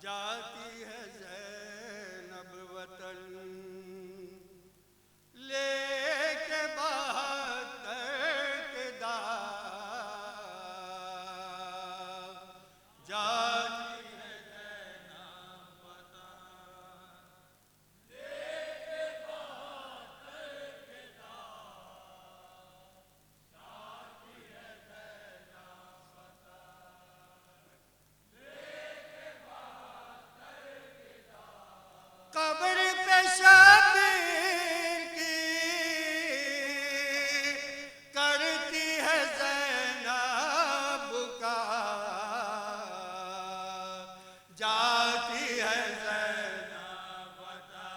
जाती है ज़ैनब वतन लेके बहत्तर के दाग, जाती है ज़ैनब वतन लेके बहत्तर के दाग, जाती है ज़ैनब वतन कब्र पे शबीर की करती है ज़ैनब का, जाती है ज़ैनब वतन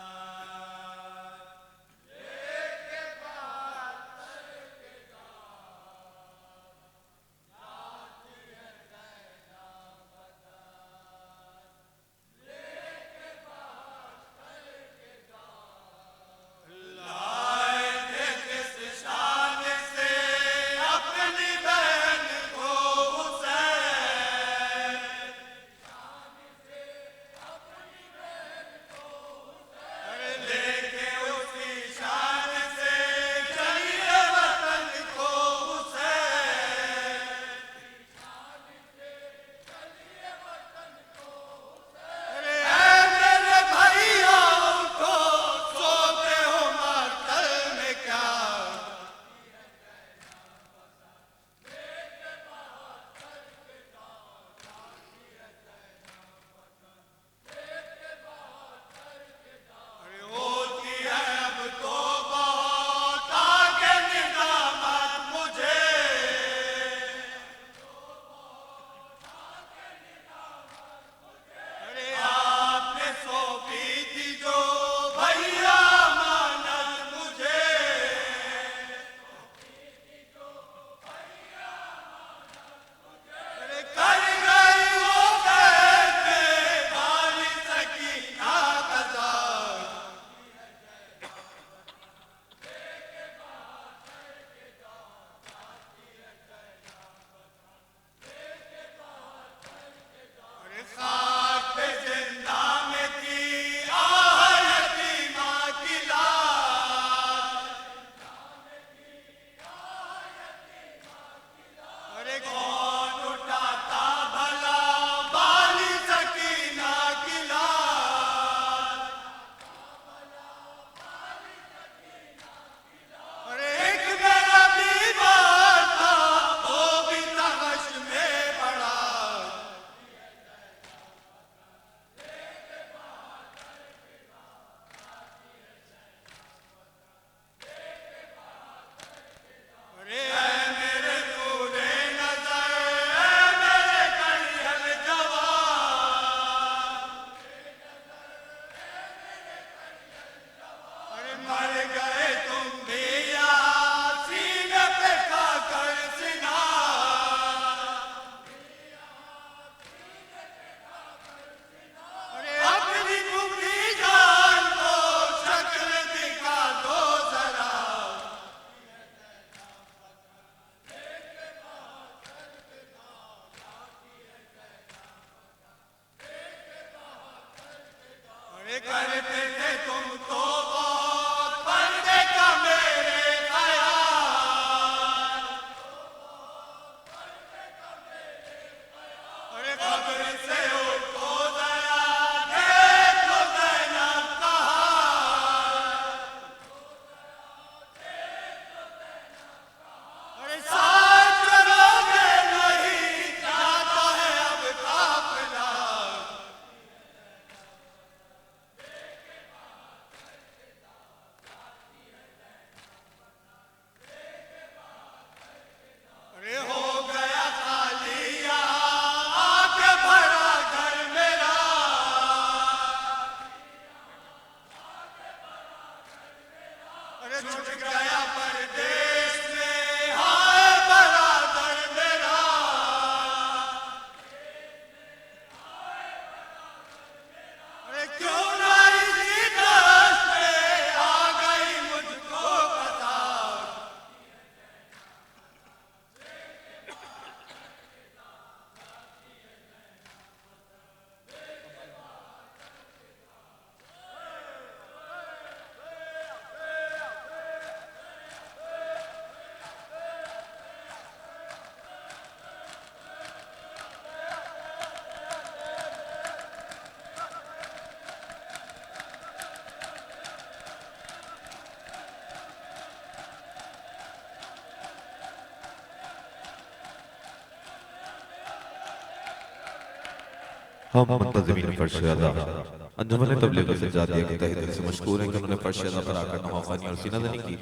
लेके बहत्तर के दाग, जाती है ज़ैनब वतन लेके लाए थे किस शान से अपनी बहन को हुसैन, अरे लेके उसी शान से चलिए वतन को हुसैन, अरे ऐ मेरे भैया उठो सोते हो मातल में क्या, अरे होती है अब तो बहुत आगे निजामत मुझे, अरे आपने सौंपी थी जो भैया मानत मुझे, अरे कर गई वो कैसे बाली सकीना कज़ा, अरे खाक पे जिंदा में थी आह यतीमा की लाश, अरे कौन उठाता भला बाली सकीना की लाश, अरे एक मेरा बीमार था वो भी तहश में पड़ा, अरे ऐ मेरे नूरे नज़र ऐ मेरे कलियल जवान, अरे मर गए तुम भी यहाँ सीने पे खाकर सिना, अरे अपनी टूटी जान को शक्ल दिखा दो जरा, अरे करते थे तुम तो बहुत पर्दे का मेरे ख्याल, अरे कब्र से उठो जरा देख लो ज़ैनब का हाल, अरे साथ चलोगे नहीं जाता है अब काफिला, छुट गया परदेश में, हाय बरादर मेरा। अरे क्यों ना इसी दस्त में आ गई मुझको पता। हम मुंतज़िमीन फर्शदा अंजुमन तबलीग से जादिया के तहे दिल से मशकूर हैं कि उन्होंने फर्शदा पर आकर नवाखानी और सीनाज़नी की।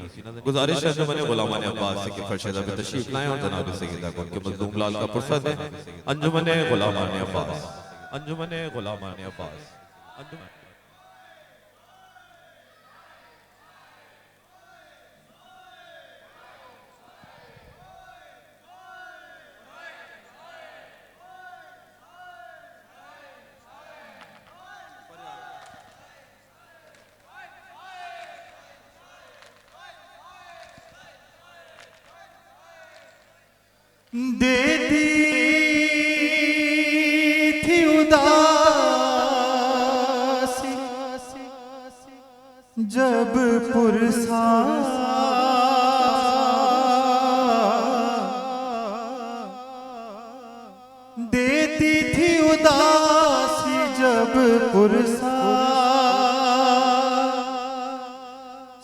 गुजारिश है अंजुमन गुलामान अब्बास से कि फर्शदा पे तशरीफ लाएं और जनाब सैयदा को उनके मज़लूम लाल का पुरसा दें। अंजुमन गुलामान अब्बास, अंजुमन गुलामान अब्बास, अंजुमन दे दी थी उदासी जब पुरसा देती थी उदासी जब पुरसा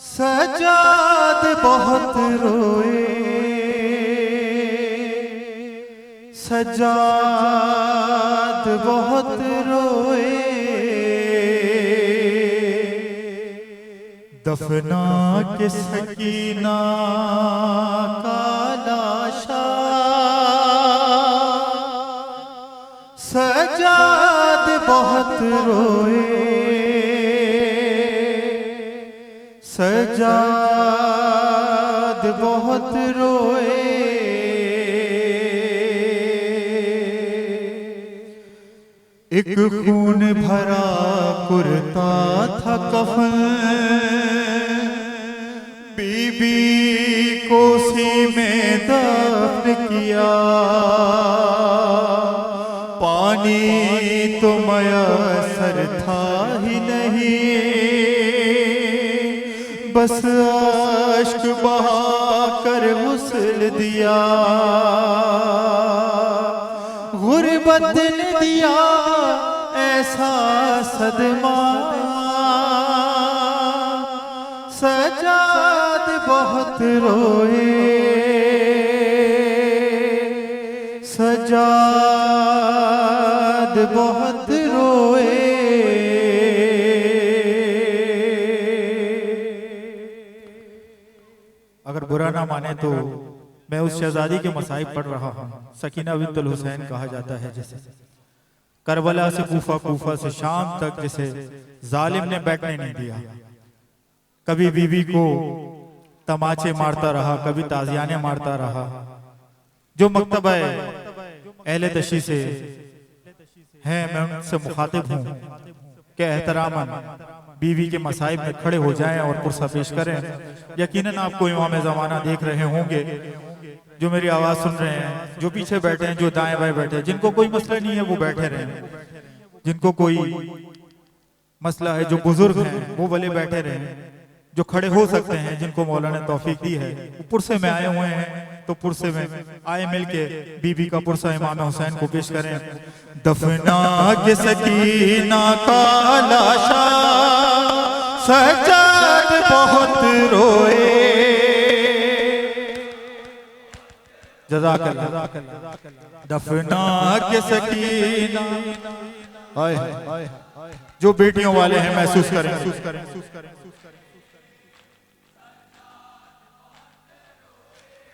सजाद बहुत रोए सजाद बहुत रोए दफना के सकीना का लाशा सजाद बहुत रोए सजाद बहुत रोए एक खून भरा कुर्ता था कफन बीबी को सी में दफन किया पानी तो मयसर था ही नहीं बस अश्क बहा कर गुस्ल दिया गुर्बत ने दिया ऐसा सदमा सजाद बहुत रोए सजाद बहुत रोए अगर बुरा ना माने तो मैं उस शहजादी के मसाइब पढ़ रहा हूँ। सकीना बिन्तुल हुसैन कहा जाता है जिसे करबला से कूफा, कूफा से शाम तक जिसे जालिम ने बैठने नहीं दिया। कभी बीवी को तमाचे मारता रहा, कभी ताजियाने मारता रहा। जो मकतबा अहले तशी से हैं मैं उनसे मुखातिब हूँ कि एहतरामन बीवी के मसाइब में खड़े हो जाएं और पुरसा पेश करें। यकीनन आपको इमाम ज़माना देख रहे होंगे जो मेरी आवाज़ सुन रहे हैं, जो पीछे बैठे हैं, जो दाएं बाएं बैठे हैं, जिनको कोई मसला नहीं है वो बैठे रहे, जिनको कोई मसला है जो बुजुर्ग हैं वो भले बैठे रहे, जो खड़े हो सकते हैं जिनको मौला ने तौफीक दी है वो पुरसे में आए हुए हैं तो पुरसे में आए मिलके बीबी का पुरसा इमाम हुसैन को पेश करें। दफना के सकीना का लाशा सजाद बहुत रोए जज़ाकल्लाह। दफना के सकीना हाय जो बेटियों वाले हैं महसूस करें।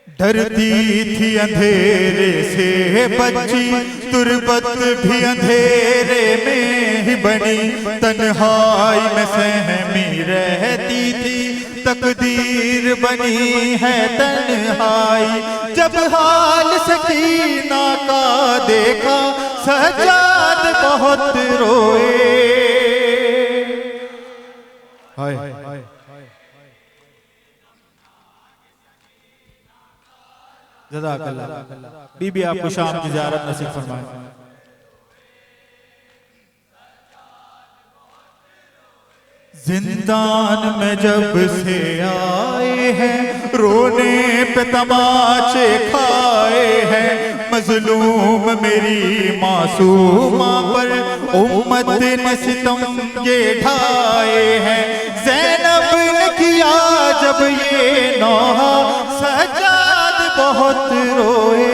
डरती थी अंधेरे से बच्ची तुरबत भी अंधेरे में ही बनी तन्हाई में सहमी रहती थी तकदीर बनी है तन्हाई, जब हाल सकीना का देखा सज्जाद बहुत रोए। हाय जज़ाकल्लाह। बीबी आपको शाम की ज़ियारत नसीब फरमाए। जिंदान में जब से आए हैं, रोने पे तमाचे खाए हैं, मजलूम मेरी मासूमा पर उम्मत ने सितम ये ढाए हैं। ज़ैनब ने किया जब ये नौहा, सज्जाद बहुत रोए।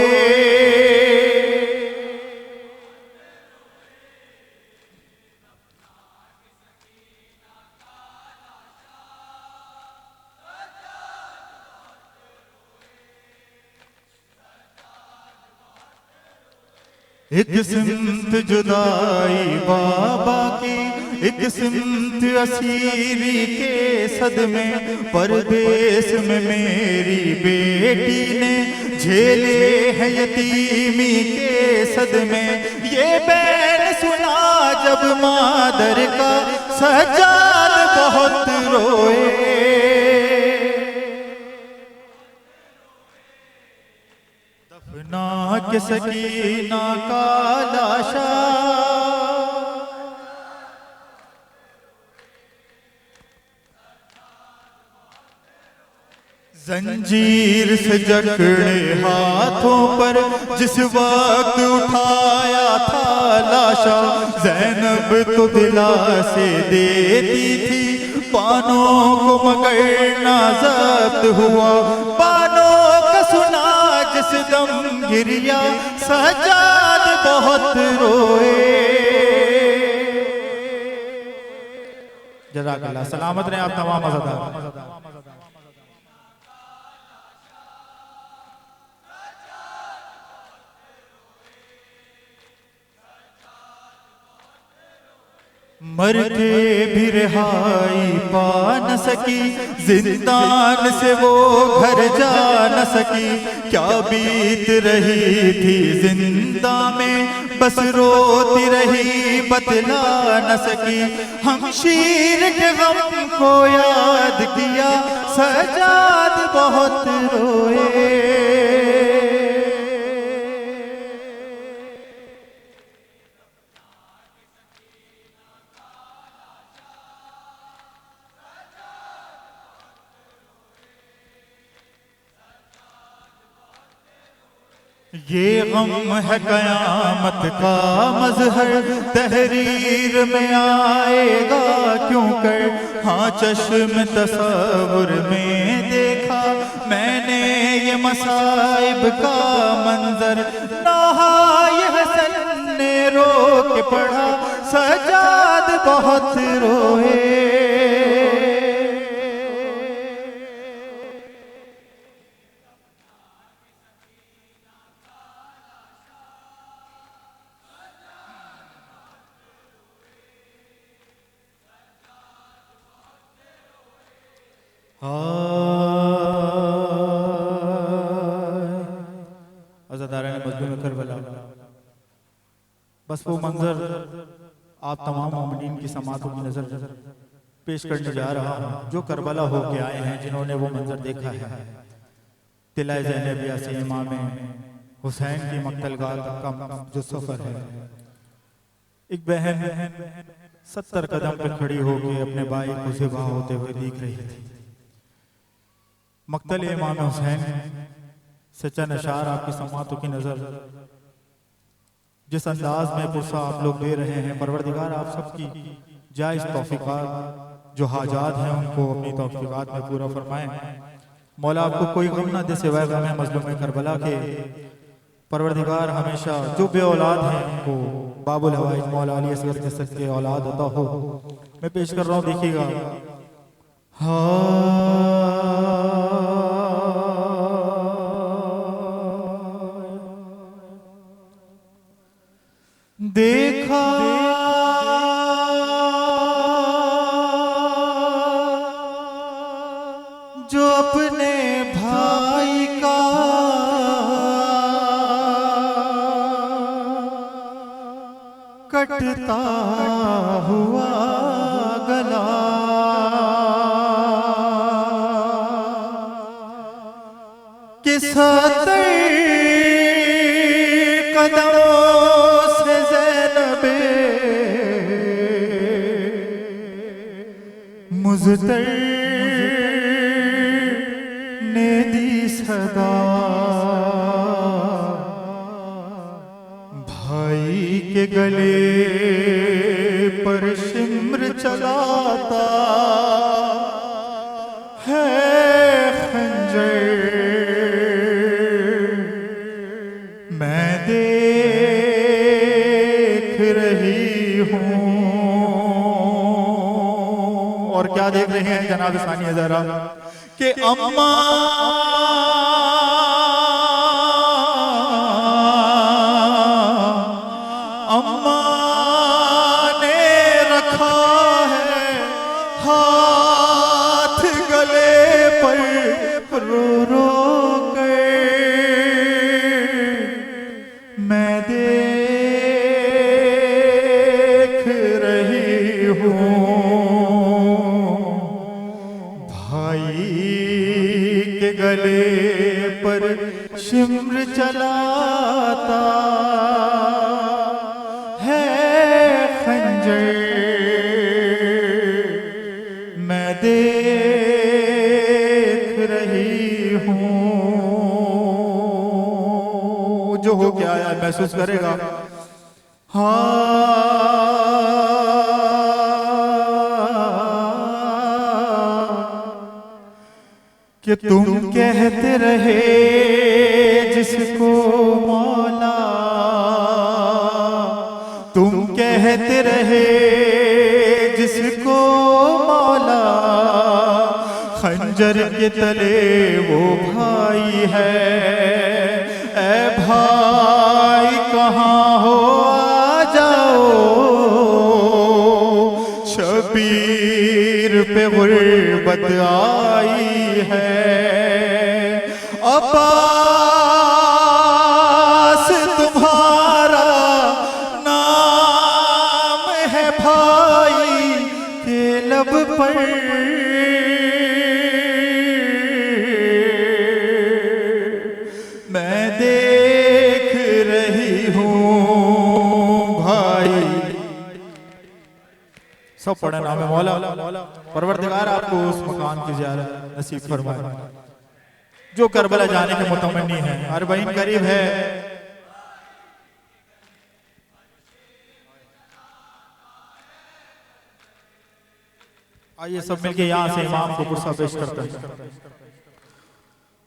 एक सिमत जुदाई बाबा की, एक सिमत असीरी के सदमे, परदेश में मेरी बेटी ने झेले हैं यतीमी के सदमे। ये बैन सुना जब मादर का, सज्जाद बहुत रोए। दफना के सकीना का लाशा, जंजीर से जकड़े हाथों पर जिस वक्त उठाया था लाशा। ज़ैनब तो दिलासे देती थी बानों को, मगर ना ज़ब्त हुआ बानों का सुना जिस दम गिरिया, सज्जाद बहुत रोए। जज़ाकल्लाह। सलामत रहे आप तमाम अज़ादार। मर के भी रिहाई पा न सकी, जिंदान से वो घर जा न सकी। क्या बीत रही थी जिंदा में, बस रोती रही बतला न सकी। हम शीर के गम को याद किया, सज्जाद बहुत रोए। ये गम है कयामत का मजहर, तहरीर में आएगा क्यों कर। हाँ चश्म तसव्वुर में देखा मैंने ये मसाइब का मंजर। नहाए हसन ने रो के पढ़ा, सज्जाद बहुत रोए। अज़ादारान मज़लूम करबला, बस वो मंजर आप तमाम मोमिनीन की समातों की नज़र पेश करने जा रहा हूँ जो करबला हो के आए हैं, जिन्होंने वो मंजर देखा है। तिला ज़ैनबिया से इमाम हुसैन की मक्तलगाह तक का जो सफ़र है। एक बहन 70 कदम पर खड़ी होकर अपने भाई को ज़िबा होते हुए देख रही थी। मक्तल इमाम हुसैन सच्चा नशार आपकी समातों की नज़र जिस अंदाज में पुरसा आप लोग दे रहे हैं, परवरदिगार आप सबकी जायज़ तौफ़ीक़ात जो हाजात हैं उनको अपनी तौफ़ीक़ात में पूरा फरमाएं। मौला आपको कोई गम ना दे सिवाय गम मज़लूम करबला के। परवरदिगार हमेशा जो बे औलाद हैं उनको बाबुल हवाइज मौला अली असगर के सच्चे औलाद अता हो। मैं पेश कर रहा हूँ, देखिएगा। देखा कटता हुआ गला, कि 70 कदमों से ज़ैनबे मुज़्तर ने दी सदा, भाई के गले पर शिम्र चलाता है खंजर, मैं देख रही हूँ। और क्या देख रहे हैं जनाब सानिया ज़रा, कि अम्मा ने रखा है हाथ गले पर, रो रो कर मैं देख रही हूँ। भाई के गले पर शिम्र चलाता है खंजर, मैं देख रही हूँ। जो हो गया आया महसूस करेगा। कि तुम कहते रहे जिसको मौला, तुम कहते रहे जिसको मौला, खंजर के तले वो भाई है। ऐ भाई कहाँ हो, आ जाओ, शबीर पे गुर्बत आई है। अब्बास तुम्हारा नाम है भाई के लब पर, मैं देख रही हूँ भाई। सब पढ़ा नाम है मौला। परवरदिगार आपको उस मकान की ज़ियारत नसीब फरमाए जो करबला जाने के मुतमन्नी है। अरबईन करीब है। आइए सब मिलके यहाँ से इमाम को पुरसा पेश करते हैं।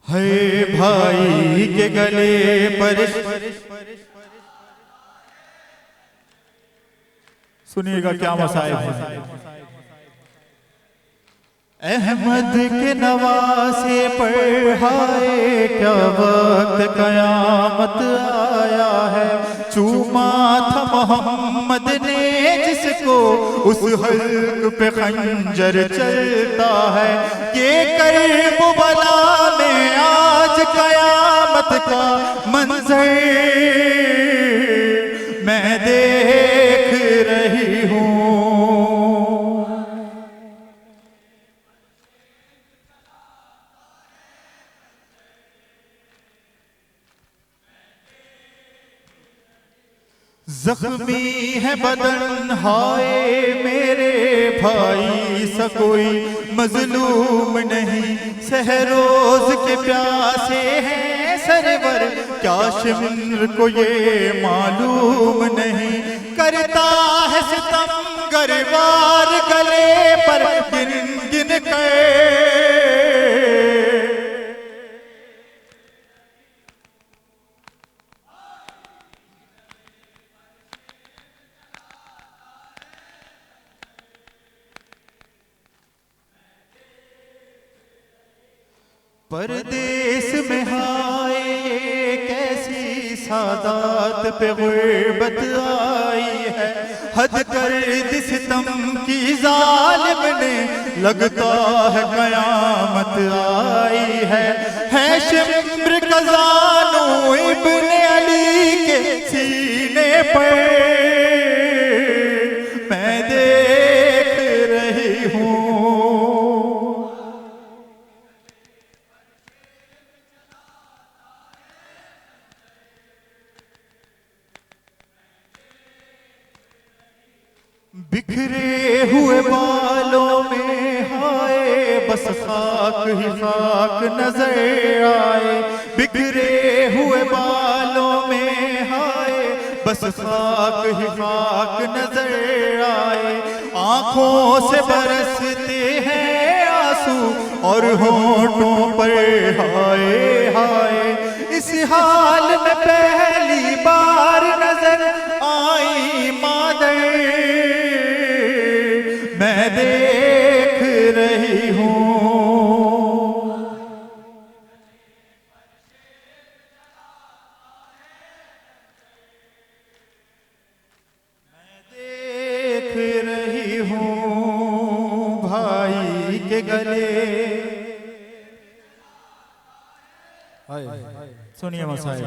है भाई के गले पर, सुनिएगा क्या मसाइब है। अहमद के नवासे पर हाय क्या वक्त कयामत आया है। चूमा था मोहम्मद ने जिसको, उस हल्क पे खंजर चलता है। ये कर्ब बला में आज कयामत का मंजर मैं देख रही हूँ। जख्मी है बदन हाय मेरे भाई, सा कोई मजलूम नहीं। सहरोज के प्यासे हैं सरवर, क्या शिम्र को ये मालूम नहीं। करता है सितम गरवार गले पर गिन गिन कर, परदेस में हाय कैसी सादात पे गुर्बत आई है। हद कर दी सितम की जालिम ने, लगता है कयामत आई है। शिम्र कज़ानू इब्ने अली के सीने पर, बस खाक ही खाक नजर आए, बिखरे हुए बालों में हाय बस खाक ही खाक नजर आए। आंखों से बरसते हैं आंसू और होठों पर हाय हाय। इस हाल में पहली बार नजर आई मादर, मैं देख रही हूँ भाई के गले। सुनिए मसाई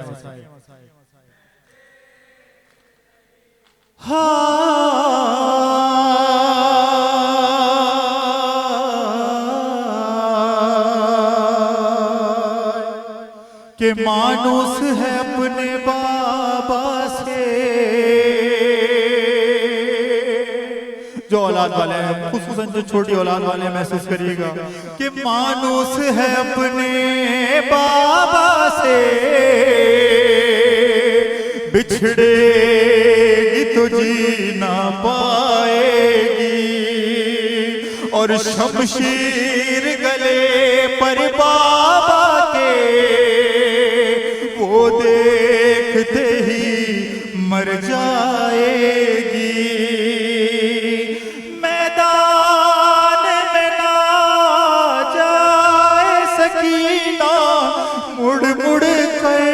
के मानुस है अपने बाबा से, जो औलाद वाले हैं खुसूसन जो छोटी औलाद वाले महसूस करिएगा कि मानुस है अपने बाबा से, बिछड़ेगी तो जी ना पाएगी और शमशीर गले पर बाबा के वो देखते ही मर जाएगी। मैदान में ना जाए सकीना मुड़ मुड़ कर,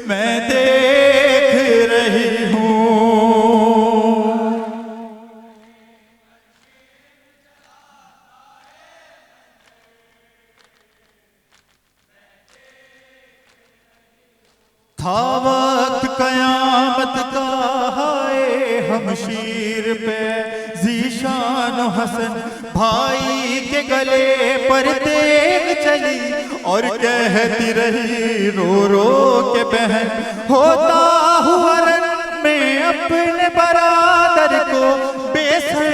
मैं देख रही हूँ था वक्त कयामत का हाय हमशीर पे जीशान हसन भाई के गले पर देख चली और कहती रही रो रो के बहन, होता हुआ रन में अपने बरादर को बेसर,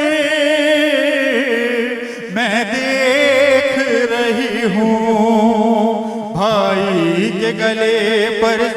मैं देख रही हूँ भाई के गले पर।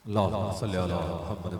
अल्लाहुम्मा सल्ली अला मुहम्मद